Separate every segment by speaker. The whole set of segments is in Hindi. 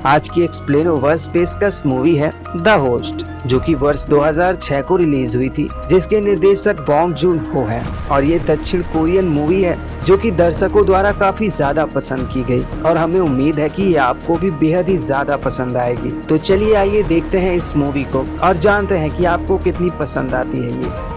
Speaker 1: आज की एक्सप्लेन ओवर्स पेशकश मूवी है द होस्ट, जो कि वर्ष 2006 को रिलीज हुई थी, जिसके निर्देशक बॉन्ग जून हो है और ये दक्षिण कोरियन मूवी है जो कि दर्शकों द्वारा काफी ज्यादा पसंद की गई और हमें उम्मीद है कि ये आपको भी बेहद ही ज्यादा पसंद आएगी। तो चलिए आइए देखते हैं इस मूवी को और जानते हैं कि आपको कितनी पसंद आती है ये।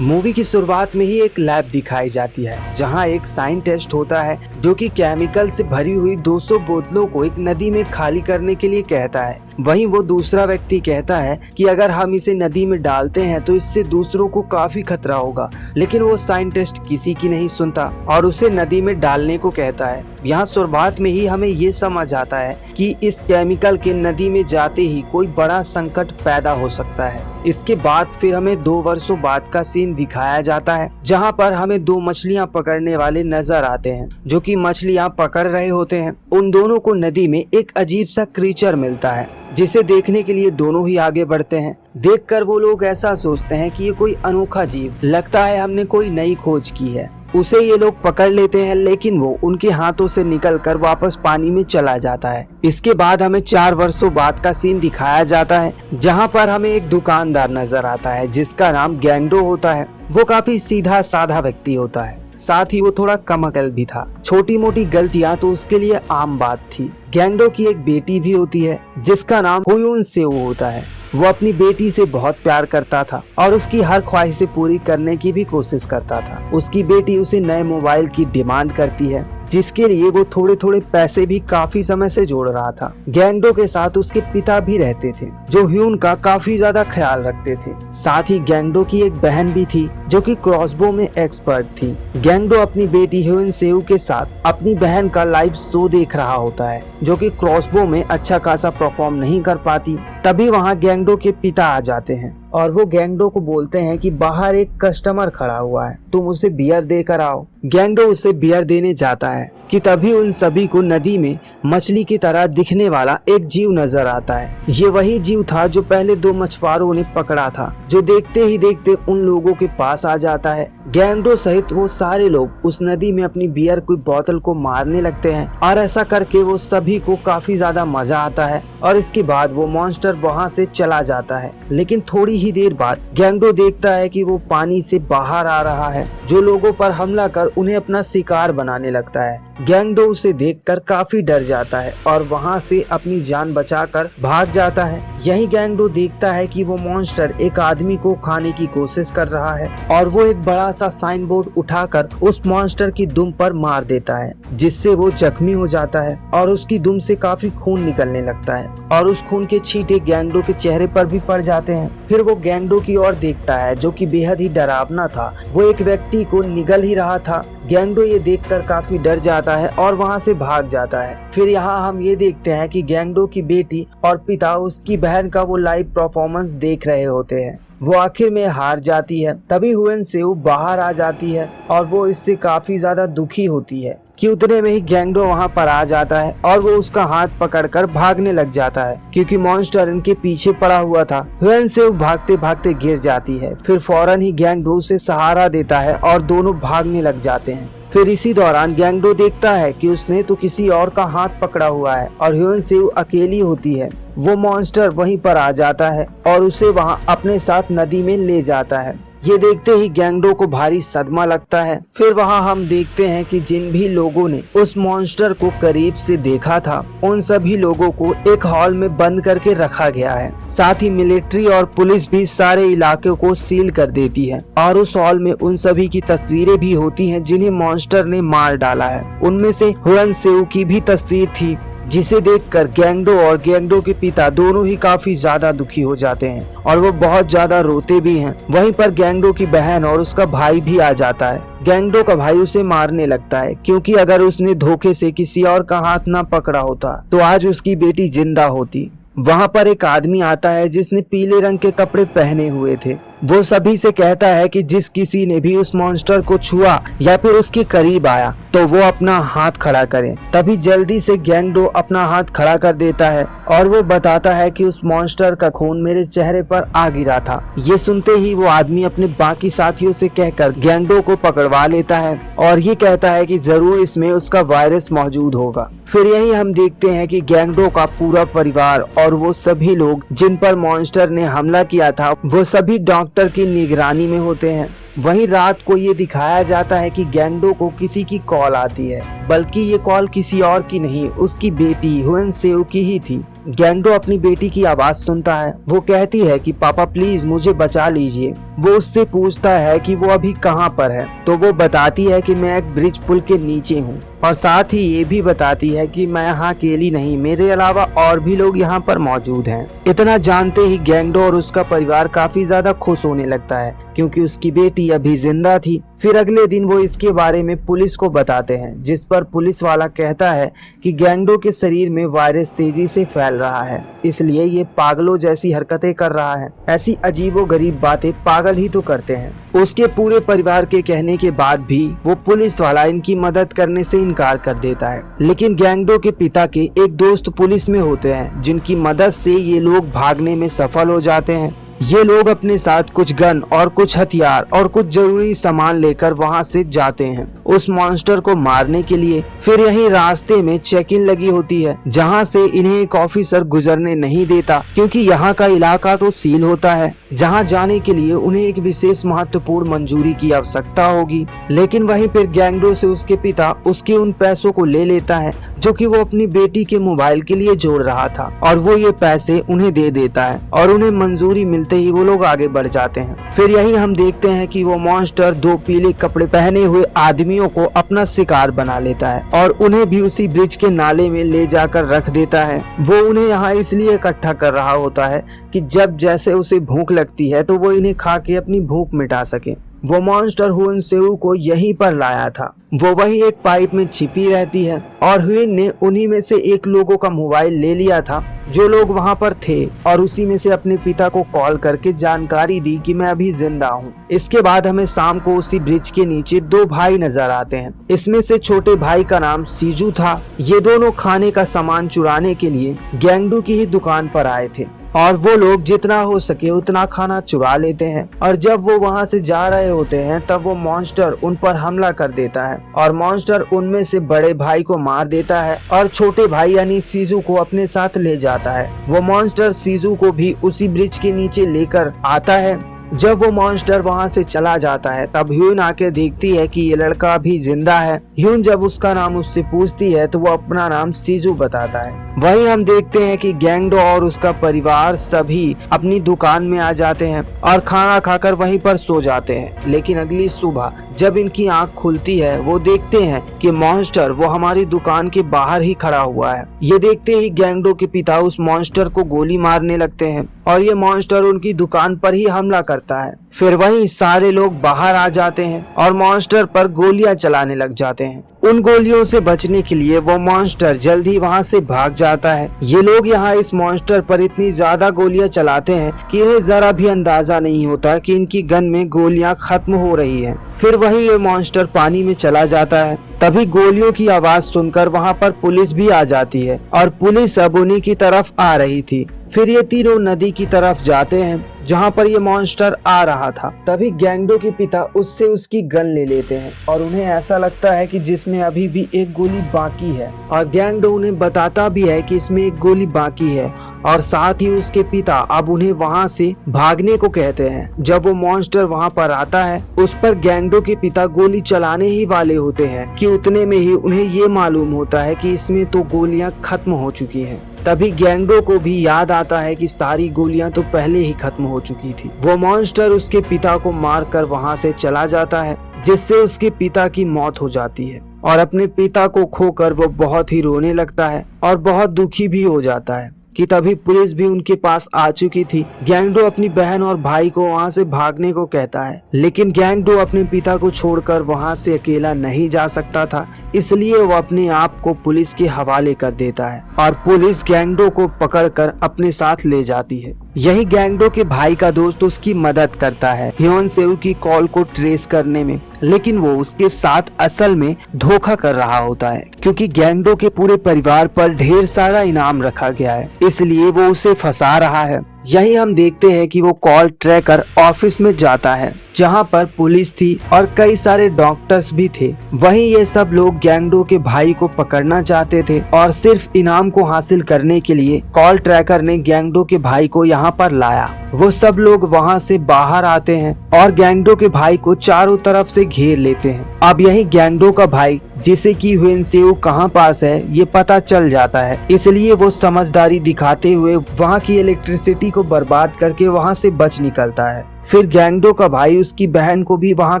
Speaker 1: मूवी की शुरुआत में ही एक लैब दिखाई जाती है जहां एक साइंटिस्ट होता है जो कि केमिकल से भरी हुई 200 बोतलों को एक नदी में खाली करने के लिए कहता है। वहीं वो दूसरा व्यक्ति कहता है कि अगर हम इसे नदी में डालते हैं तो इससे दूसरों को काफी खतरा होगा, लेकिन वो साइंटिस्ट किसी की नहीं सुनता और उसे नदी में डालने को कहता है। यहाँ शुरुआत में ही हमें ये समझ आता है कि इस केमिकल के नदी में जाते ही कोई बड़ा संकट पैदा हो सकता है। इसके बाद फिर हमें 2 वर्षों बाद का सीन दिखाया जाता है जहाँ पर हमें 2 मछलियाँ पकड़ने वाले नजर आते हैं जो कि मछलियाँ पकड़ रहे होते हैं। उन दोनों को नदी में एक अजीब सा क्रीचर मिलता है जिसे देखने के लिए दोनों ही आगे बढ़ते हैं। देखकर वो लोग ऐसा सोचते हैं कि ये कोई अनोखा जीव, लगता है हमने कोई नई खोज की है। उसे ये लोग पकड़ लेते हैं, लेकिन वो उनके हाथों से निकलकर वापस पानी में चला जाता है। इसके बाद हमें 4 वर्षों बाद का सीन दिखाया जाता है जहाँ पर हमें एक दुकानदार नजर आता है जिसका नाम गैंडो होता है। वो काफी सीधा साधा व्यक्ति होता है, साथ ही वो थोड़ा कम अकल भी था। छोटी मोटी गलतियां तो उसके लिए आम बात थी। गैंडो की एक बेटी भी होती है जिसका नाम हुयून सेऊ होता है। वो अपनी बेटी से बहुत प्यार करता था और उसकी हर ख्वाहिशें पूरी करने की भी कोशिश करता था। उसकी बेटी उसे नए मोबाइल की डिमांड करती है जिसके लिए वो थोड़े थोड़े पैसे भी काफी समय से जोड़ रहा था। गैंडो के साथ उसके पिता भी रहते थे जो ह्यून का काफी ज्यादा ख्याल रखते थे। साथ ही गैंडो की एक बहन भी थी जो कि क्रॉसबो में एक्सपर्ट थी। गैंडो अपनी बेटी ह्यून सेऊ के साथ अपनी बहन का लाइव शो देख रहा होता है जो कि क्रॉसबो में अच्छा खासा परफॉर्म नहीं कर पाती। तभी वहाँ गैंडो के पिता आ जाते हैं और वो गैंडो को बोलते हैं कि बाहर एक कस्टमर खड़ा हुआ है, तुम उसे बियर देकर आओ। गैंडो उसे बियर देने जाता है कि तभी उन सभी को नदी में मछली की तरह दिखने वाला एक जीव नजर आता है। ये वही जीव था जो पहले 2 मछुआरों ने पकड़ा था, जो देखते ही देखते उन लोगों के पास आ जाता है। गैंडो सहित वो सारे लोग उस नदी में अपनी बियर की बोतल को मारने लगते हैं और ऐसा करके वो सभी को काफी ज्यादा मजा आता है और इसके बाद वो मॉन्स्टर वहाँ से चला जाता है। लेकिन थोड़ी ही देर बाद गैंडो देखता है कि वो पानी से बाहर आ रहा है जो लोगों पर हमला कर उन्हें अपना शिकार बनाने लगता है। गैंडो उसे देखकर काफी डर जाता है और वहाँ से अपनी जान बचाकर भाग जाता है। यही गैंडो देखता है कि वो मॉन्स्टर एक आदमी को खाने की कोशिश कर रहा है और वो एक बड़ा सा साइन बोर्ड उठाकर उस मॉन्स्टर की दुम पर मार देता है जिससे वो जख्मी हो जाता है और उसकी दुम से काफी खून निकलने लगता है और उस खून के छींटे गैंडो के चेहरे पर भी पड़ जाते हैं। फिर वो गैंडो की ओर देखता है जो कि बेहद ही डरावना था। वो एक व्यक्ति को निगल ही रहा था। गैंडो ये देखकर काफी डर जाता है और वहाँ से भाग जाता है। फिर यहाँ हम ये देखते हैं कि गैंडो की बेटी और पिता उसकी बहन का वो लाइव परफॉर्मेंस देख रहे होते हैं। वो आखिर में हार जाती है। तभी हुएन सेऊ बाहर आ जाती है और वो इससे काफी ज्यादा दुखी होती है कि उतने में ही गैंडो वहाँ पर आ जाता है और वो उसका हाथ पकड़कर भागने लग जाता है क्योंकि मॉन्स्टर इनके पीछे पड़ा हुआ था। हुएन सेऊ भागते भागते गिर जाती है। फिर फौरन ही गैंडो उसे सहारा देता है और दोनों भागने लग जाते हैं। फिर इसी दौरान गैंडो देखता है कि उसने तो किसी और का हाथ पकड़ा हुआ है और हुएन सेऊ अकेली होती है। वो मॉन्स्टर वहीं पर आ जाता है और उसे वहां अपने साथ नदी में ले जाता है। ये देखते ही गैंडो को भारी सदमा लगता है। फिर वहाँ हम देखते हैं कि जिन भी लोगों ने उस मॉन्स्टर को करीब से देखा था उन सभी लोगों को एक हॉल में बंद करके रखा गया है। साथ ही मिलिट्री और पुलिस भी सारे इलाके को सील कर देती है और उस हॉल में उन सभी की तस्वीरें भी होती हैं जिन्हें मॉन्स्टर ने मार डाला है। उनमें से हुएन सेऊ की भी तस्वीर थी जिसे देखकर गैंडो और गैंडो के पिता दोनों ही काफी ज्यादा दुखी हो जाते हैं और वो बहुत ज्यादा रोते भी हैं। वहीं पर गैंडो की बहन और उसका भाई भी आ जाता है। गैंडो का भाई उसे मारने लगता है क्योंकि अगर उसने धोखे से किसी और का हाथ ना पकड़ा होता तो आज उसकी बेटी जिंदा होती। वहाँ पर एक आदमी आता है जिसने पीले रंग के कपड़े पहने हुए थे। वो सभी से कहता है कि जिस किसी ने भी उस मॉन्स्टर को छुआ या फिर उसके करीब आया तो वो अपना हाथ खड़ा करे। तभी जल्दी से गैंगडो अपना हाथ खड़ा कर देता है और वो बताता है कि उस मॉन्स्टर का खून मेरे चेहरे पर आ गिरा था। ये सुनते ही वो आदमी अपने बाकी साथियों से कहकर गैंगडो को पकड़वा लेता है और ये कहता है कि जरूर इसमें उसका वायरस मौजूद होगा। फिर यही हम देखते हैं कि गैंगडो का पूरा परिवार और वो सभी लोग जिन पर मॉन्स्टर ने हमला किया था वो सभी डॉक्टर की निगरानी में होते हैं। वहीं रात को ये दिखाया जाता है कि गैंगडो को किसी की कॉल आती है, बल्कि ये कॉल किसी और की नहीं, उसकी बेटी ह्वेन सेओ की ही थी। गैंगडो अपनी बेटी की आवाज सुनता है। वो कहती है कि पापा प्लीज मुझे बचा लीजिए। वो उससे पूछता है कि वो अभी कहाँ पर है, तो वो बताती है कि मैं एक ब्रिज पुल के नीचे हूँ और साथ ही ये भी बताती है कि मैं यहाँ अकेली नहीं, मेरे अलावा और भी लोग यहाँ पर मौजूद हैं। इतना जानते ही गैंगडो और उसका परिवार काफी ज्यादा खुश होने लगता है क्योंकि उसकी बेटी अभी जिंदा थी। फिर अगले दिन वो इसके बारे में पुलिस को बताते हैं, जिस पर पुलिस वाला कहता है कि गैंगडो के शरीर में वायरस तेजी से फैल रहा है, इसलिए ये पागलों जैसी हरकतें कर रहा है। ऐसी अजीबोगरीब बातें पागल ही तो करते हैं। उसके पूरे परिवार के कहने के बाद भी वो पुलिस वाला इनकी मदद करने से इनकार कर देता है। लेकिन गैंगडो के पिता के एक दोस्त पुलिस में होते हैं, जिनकी मदद से ये लोग भागने में सफल हो जाते हैं। ये लोग अपने साथ कुछ गन और कुछ हथियार और कुछ जरूरी सामान लेकर वहां से जाते हैं उस मॉन्स्टर को मारने के लिए। फिर यही रास्ते में चेक इन लगी होती है, जहां से इन्हें एक ऑफिसर गुजरने नहीं देता क्योंकि यहाँ का इलाका तो सील होता है, जहां जाने के लिए उन्हें एक विशेष महत्वपूर्ण मंजूरी की आवश्यकता होगी। लेकिन वहीं पर गैंगडो से उसके पिता उसके उन पैसों को ले लेता है जो कि वो अपनी बेटी के मोबाइल के लिए जोड़ रहा था, और वो ये पैसे उन्हें दे देता है और उन्हें मंजूरी मिलते ही वो लोग आगे बढ़ जाते हैं। फिर यही हम देखते हैं कि वो मॉन्स्टर दो पीले कपड़े पहने हुए आदमियों को अपना शिकार बना लेता है और उन्हें भी उसी ब्रिज के नाले में ले जाकर रख देता है। वो उन्हें यहाँ इसलिए इकट्ठा कर रहा होता है कि जब जैसे उसे भूख लगती है तो वो इन्हें खा के अपनी भूख मिटा सके। वो मॉन्स्टर ह्वेन सेओ को यहीं पर लाया था। वो वही एक पाइप में छिपी रहती है और ह्वेन ने उन्हीं में से एक लोगों का मोबाइल ले लिया था जो लोग वहां पर थे, और उसी में से अपने पिता को कॉल करके जानकारी दी कि मैं अभी जिंदा हूँ। इसके बाद हमें शाम को उसी ब्रिज के नीचे दो भाई नजर आते हैं। इसमें से छोटे भाई का नाम सीजू था। ये दोनों खाने का सामान चुराने के लिए गैंगडो की ही दुकान पर आए थे और वो लोग जितना हो सके उतना खाना चुरा लेते हैं, और जब वो वहां से जा रहे होते हैं तब वो मॉन्स्टर उन पर हमला कर देता है और मॉन्स्टर उनमें से बड़े भाई को मार देता है और छोटे भाई यानी सीजू को अपने साथ ले जाता है। वो मॉन्स्टर सीजू को भी उसी ब्रिज के नीचे लेकर आता है। जब वो मॉन्स्टर वहां से चला जाता है तब ह्यून आके देखती है कि ये लड़का भी जिंदा है। ह्यून जब उसका नाम उससे पूछती है तो वो अपना नाम सीजू बताता है। वहीं हम देखते हैं कि गैंगडो और उसका परिवार सभी अपनी दुकान में आ जाते हैं और खाना खाकर वहीं पर सो जाते हैं। लेकिन अगली सुबह जब इनकी आंख खुलती है वो देखते हैं कि मॉन्स्टर वो हमारी दुकान के बाहर ही खड़ा हुआ है। ये देखते ही गैंगडो के पिता उस मॉन्स्टर को गोली मारने लगते हैं और ये मॉन्स्टर उनकी दुकान पर ही हमला करता है। फिर वहीं सारे लोग बाहर आ जाते हैं और मॉन्स्टर पर गोलियां चलाने लग जाते हैं। उन गोलियों से बचने के लिए वो मॉन्स्टर जल्दी वहां से भाग जाता है। ये लोग यहाँ इस मॉन्स्टर पर इतनी ज्यादा गोलियां चलाते हैं कि इन्हें जरा भी अंदाजा नहीं होता कि इनकी गन में गोलियां खत्म हो रही हैं। फिर वही ये मॉन्स्टर पानी में चला जाता है। तभी गोलियों की आवाज सुनकर वहां पर पुलिस भी आ जाती है और पुलिस अब उन्हीं की तरफ आ रही थी। फिर ये तीनों नदी की तरफ जाते हैं जहाँ पर ये मॉन्स्टर आ रहा था। तभी गैंगडो के पिता उससे उसकी गन ले लेते हैं और उन्हें ऐसा लगता है कि जिसमें अभी भी एक गोली बाकी है, और गैंगडो उन्हें बताता भी है कि इसमें एक गोली बाकी है, और साथ ही उसके पिता अब उन्हें वहां से भागने को कहते हैं। जब वो मॉन्स्टर वहां पर आता है उस पर गैंगडो के पिता गोली चलाने ही वाले होते हैं कि उतने में ही उन्हें ये मालूम होता है कि इसमें तो गोलियां खत्म हो चुकी हैं। तभी गैंगडो को भी याद आता है कि सारी गोलियां तो पहले ही खत्म हो चुकी थी। वो मॉन्स्टर उसके पिता को मारकर वहां से चला जाता है, जिससे उसके पिता की मौत हो जाती है और अपने पिता को खोकर वो बहुत ही रोने लगता है और बहुत दुखी भी हो जाता है कि तभी पुलिस भी उनके पास आ चुकी थी। गैंगडो अपनी बहन और भाई को वहां से भागने को कहता है, लेकिन गैंगडो अपने पिता को छोड़कर वहां से अकेला नहीं जा सकता था, इसलिए वो अपने आप को पुलिस के हवाले कर देता है और पुलिस गैंगडो को पकड़कर अपने साथ ले जाती है। यही गैंगडो के भाई का दोस्त उसकी मदद करता है ह्योन सेऊ की कॉल को ट्रेस करने में, लेकिन वो उसके साथ असल में धोखा कर रहा होता है क्योंकि गैंगडो के पूरे परिवार पर ढेर सारा इनाम रखा गया है, इसलिए वो उसे फंसा रहा है। यही हम देखते हैं कि वो कॉल ट्रैकर ऑफिस में जाता है जहां पर पुलिस थी और कई सारे डॉक्टर्स भी थे। वहीं ये सब लोग गैंगडो के भाई को पकड़ना चाहते थे और सिर्फ इनाम को हासिल करने के लिए कॉल ट्रैकर ने गैंगडो के भाई को यहाँ पर लाया। वो सब लोग वहाँ से बाहर आते हैं और गैंगडो के भाई को चारों तरफ से घेर लेते हैं। अब यही गैंगडो का भाई जिसे कि ह्वेन सेऊ कहाँ पास है ये पता चल जाता है, इसलिए वो समझदारी दिखाते हुए वहाँ की इलेक्ट्रिसिटी को बर्बाद करके वहाँ से बच निकलता है। फिर गैंगडो का भाई उसकी बहन को भी वहाँ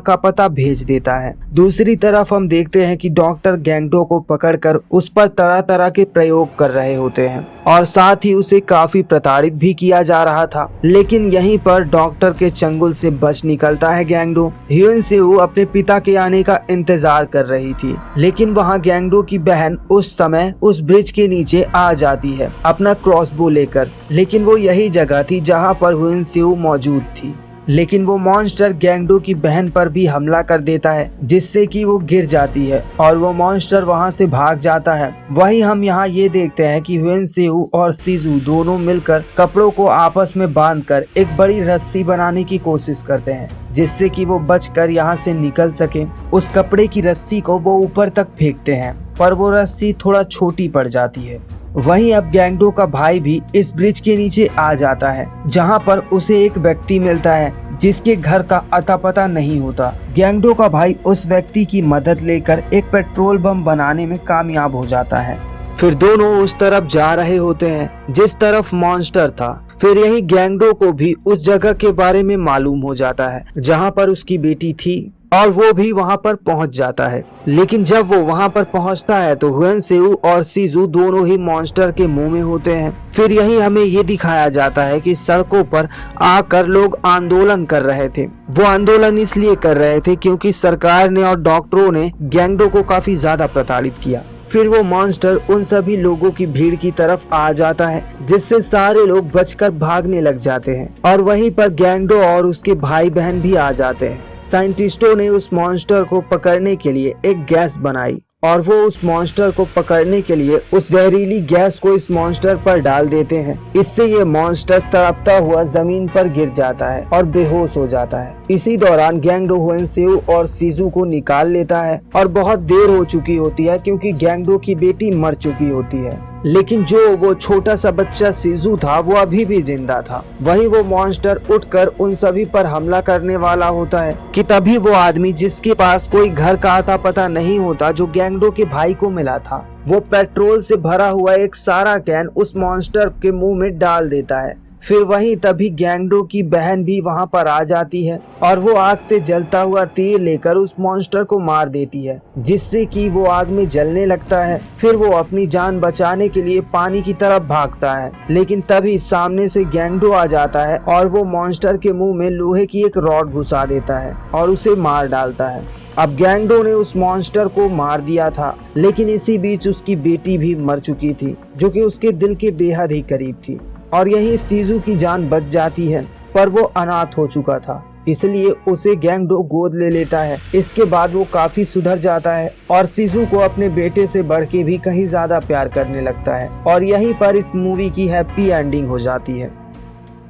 Speaker 1: का पता भेज देता है। दूसरी तरफ हम देखते हैं कि डॉक्टर गैंगडो को पकड़कर उस पर तरह तरह के प्रयोग कर रहे होते हैं और साथ ही उसे काफी प्रताड़ित भी किया जा रहा था, लेकिन यहीं पर डॉक्टर के चंगुल से बच निकलता है गैंगडो। ह्वेन सेऊ अपने पिता के आने का इंतजार कर रही थी, लेकिन वहाँ गैंगडो की बहन उस समय उस ब्रिज के नीचे आ जाती है अपना क्रॉसबो लेकर, लेकिन वो यही जगह थी जहाँ पर ह्वेन सेऊ मौजूद थी। लेकिन वो मॉन्स्टर गैंगडो की बहन पर भी हमला कर देता है जिससे कि वो गिर जाती है और वो मॉन्स्टर वहां से भाग जाता है। वहीं हम यहाँ ये देखते हैं कि ह्वेन सेऊ और सीजू दोनों मिलकर कपड़ों को आपस में बांधकर एक बड़ी रस्सी बनाने की कोशिश करते हैं जिससे कि वो बचकर यहाँ से निकल सके। उस कपड़े की रस्सी को वो ऊपर तक फेंकते हैं पर वो रस्सी थोड़ा छोटी पड़ जाती है। वहीं अब गैंगडो का भाई भी इस ब्रिज के नीचे आ जाता है जहां पर उसे एक व्यक्ति मिलता है जिसके घर का अता पता नहीं होता। गैंगडो का भाई उस व्यक्ति की मदद लेकर एक पेट्रोल बम बनाने में कामयाब हो जाता है। फिर दोनों उस तरफ जा रहे होते हैं जिस तरफ मॉन्स्टर था। फिर यही गैंगडो को भी उस जगह के बारे में मालूम हो जाता है जहां पर उसकी बेटी थी और वो भी वहां पर पहुंच जाता है। लेकिन जब वो वहां पर पहुंचता है तो ह्वेन सेऊ और सीजू दोनों ही मॉन्स्टर के मुंह में होते हैं। फिर यही हमें ये दिखाया जाता है कि सड़कों पर आकर लोग आंदोलन कर रहे थे। वो आंदोलन इसलिए कर रहे थे क्योंकि सरकार ने और डॉक्टरों ने गैंगडो को काफी ज्यादा प्रताड़ित किया। फिर वो मॉन्स्टर उन सभी लोगों की भीड़ की तरफ आ जाता है जिससे सारे लोग बचकर भागने लग जाते हैं और वहीं पर गैंगडो और उसके भाई बहन भी आ जाते हैं। साइंटिस्टों ने उस मॉन्स्टर को पकड़ने के लिए एक गैस बनाई और वो उस मॉन्स्टर को पकड़ने के लिए उस जहरीली गैस को इस मॉन्स्टर पर डाल देते हैं। इससे ये मॉन्स्टर तड़पता हुआ जमीन पर गिर जाता है और बेहोश हो जाता है। इसी दौरान गैंगडो ह्वेन सेऊ और सीजू को निकाल लेता है और बहुत देर हो चुकी होती है क्योंकि गैंगडो की बेटी मर चुकी होती है, लेकिन जो वो छोटा सा बच्चा सीजू था वो अभी भी जिंदा था। वहीं वो मॉन्स्टर उठकर उन सभी पर हमला करने वाला होता है कि तभी वो आदमी जिसके पास कोई घर का आता पता नहीं होता जो गैंगडो के भाई को मिला था, वो पेट्रोल से भरा हुआ एक सारा कैन उस मॉन्स्टर के मुंह में डाल देता है। फिर वहीं तभी गैंगडो की बहन भी वहां पर आ जाती है और वो आग से जलता हुआ तीर लेकर उस मॉन्स्टर को मार देती है जिससे कि वो आग में जलने लगता है। फिर वो अपनी जान बचाने के लिए पानी की तरफ भागता है, लेकिन तभी सामने से गैंगडो आ जाता है और वो मॉन्स्टर के मुंह में लोहे की एक रॉड घुसा देता है और उसे मार डालता है। अब गैंगडो ने उस मॉन्स्टर को मार दिया था, लेकिन इसी बीच उसकी बेटी भी मर चुकी थी जो कि उसके दिल के बेहद ही करीब थी और यही सीजू की जान बच जाती है, पर वो अनाथ हो चुका था इसलिए उसे गैंगडो गोद ले लेता है। इसके बाद वो काफी सुधर जाता है और सीजू को अपने बेटे से बढ़ के भी कहीं ज्यादा प्यार करने लगता है और यहीं पर इस मूवी की हैप्पी एंडिंग हो जाती है।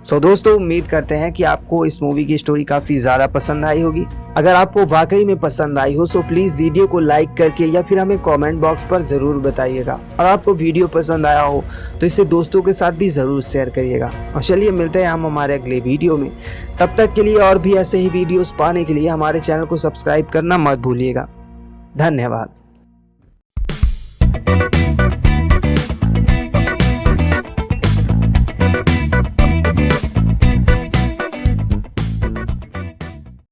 Speaker 1: सो दोस्तों, उम्मीद करते हैं कि आपको इस मूवी की स्टोरी काफी ज्यादा पसंद आई होगी। अगर आपको वाकई में पसंद आई हो तो प्लीज वीडियो को लाइक करके या फिर हमें कमेंट बॉक्स पर जरूर बताइएगा। और आपको वीडियो पसंद आया हो तो इसे दोस्तों के साथ भी जरूर शेयर करिएगा। और चलिए मिलते हैं हम हमारे अगले वीडियो में। तब तक के लिए और भी ऐसे ही वीडियोस पाने के लिए हमारे चैनल को सब्सक्राइब करना मत भूलिएगा। धन्यवाद।